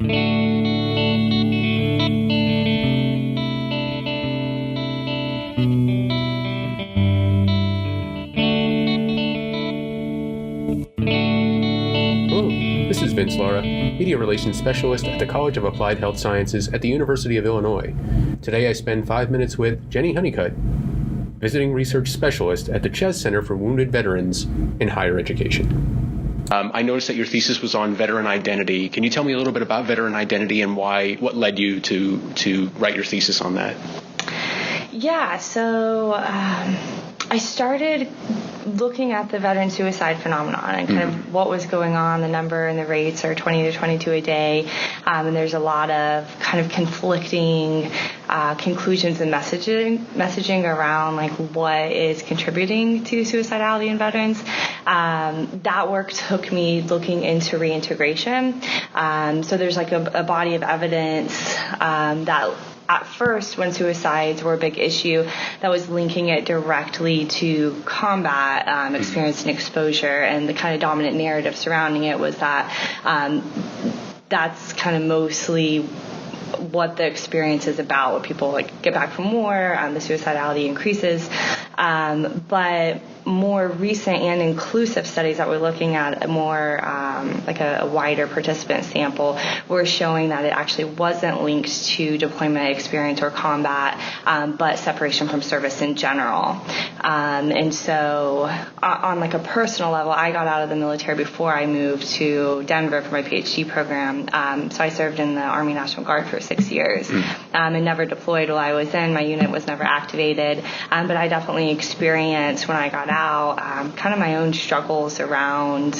This is Vince Lara, Media Relations Specialist at the College of Applied Health Sciences at the University of Illinois. Today I spend 5 minutes with Jeni Hunniecutt, Visiting Research Specialist at the Chez Center for Wounded Veterans in Higher Education. I noticed that your thesis was on veteran identity. Can you tell me a little bit about veteran identity and what led you to write your thesis on that? Yeah, so I started looking at the veteran suicide phenomenon and kind of what was going on. The number and the rates are 20 to 22 a day, and there's a lot of kind of conflicting conclusions and messaging around like what is contributing to suicidality in veterans. That work took me looking into reintegration. So there's like a body of evidence that at first, when suicides were a big issue, that was linking it directly to combat experience and exposure, and the kind of dominant narrative surrounding it was that that's kind of mostly what the experience is about. When people like get back from war, the suicidality increases. But more recent and inclusive studies that we're looking at, more like a wider participant sample, were showing that it actually wasn't linked to deployment experience or combat, but separation from service in general. And so on like a personal level, I got out of the military before I moved to Denver for my PhD program. So I served in the Army National Guard for 6 years and never deployed while I was in. My unit was never activated, but I definitely experienced when I got out kind of my own struggles around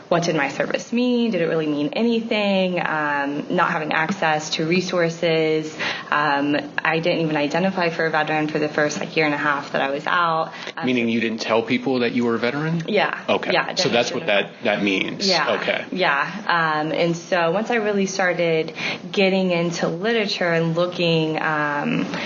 what did my service mean? Did it really mean anything? Not having access to resources. I didn't even identify for a veteran for the first year and a half that I was out. Meaning you didn't tell people that you were a veteran? Yeah. Okay. Yeah, so that's what that means. Yeah. Okay. Yeah. And so once I really started getting into literature and looking at,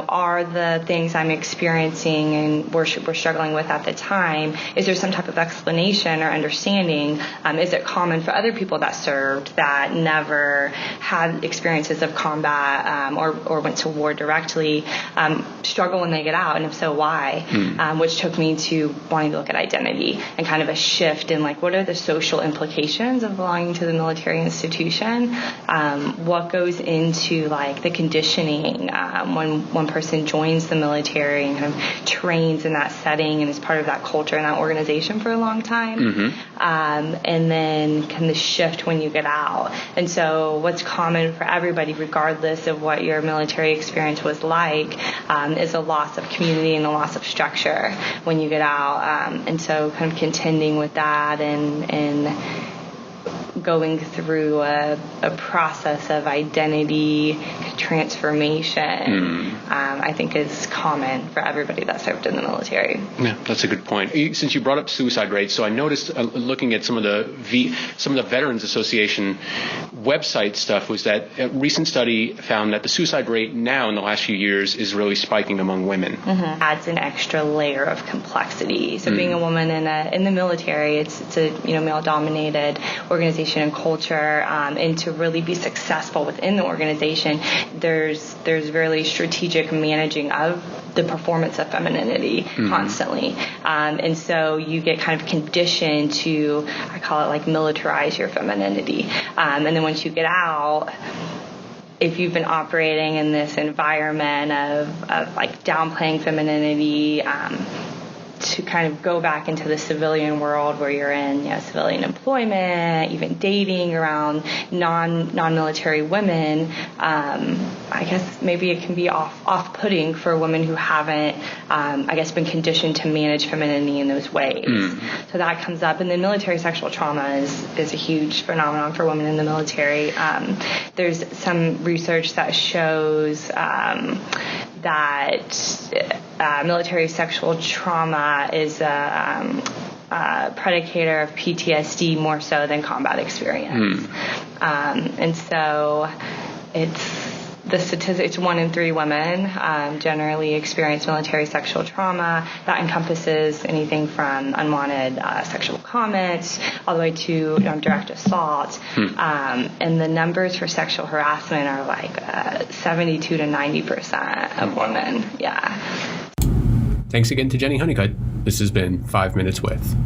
are the things I'm experiencing and we're struggling with at the time, is there some type of explanation or understanding? Is it common for other people that served that never had experiences of combat or went to war directly struggle when they get out, and if so, why? Which took me to wanting to look at identity and kind of a shift in what are the social implications of belonging to the military institution? What goes into the conditioning when one person joins the military and kind of trains in that setting and is part of that culture and that organization for a long time? And then can the shift when you get out. And so what's common for everybody, regardless of what your military experience was like, is a loss of community and a loss of structure when you get out. And so kind of contending with that and going through a process of identity transformation, I think is common for everybody that served in the military. Yeah, that's a good point. Since you brought up suicide rates, so I noticed looking at some of the Veterans Association website stuff was that a recent study found that the suicide rate now in the last few years is really spiking among women. Adds an extra layer of complexity. So being a woman in the military, it's a male-dominated organization and culture, and to really be successful within the organization, there's really strategic managing of the performance of femininity constantly, and so you get kind of conditioned to, I call it militarize your femininity, and then once you get out, if you've been operating in this environment of downplaying femininity, to kind of go back into the civilian world where you're in civilian employment, even dating around non-military women, I guess maybe it can be off-putting for women who haven't, been conditioned to manage femininity in those ways. So that comes up. And then military sexual trauma is a huge phenomenon for women in the military. There's some research that shows that military sexual trauma is a predicator of PTSD more so than combat experience. And so the statistics, 1 in 3 women generally experience military sexual trauma. That encompasses anything from unwanted sexual comments all the way to direct assault. And the numbers for sexual harassment are like 72 to 90% of women. Yeah. Thanks again to Jeni Hunniecutt. This has been 5 Minutes With.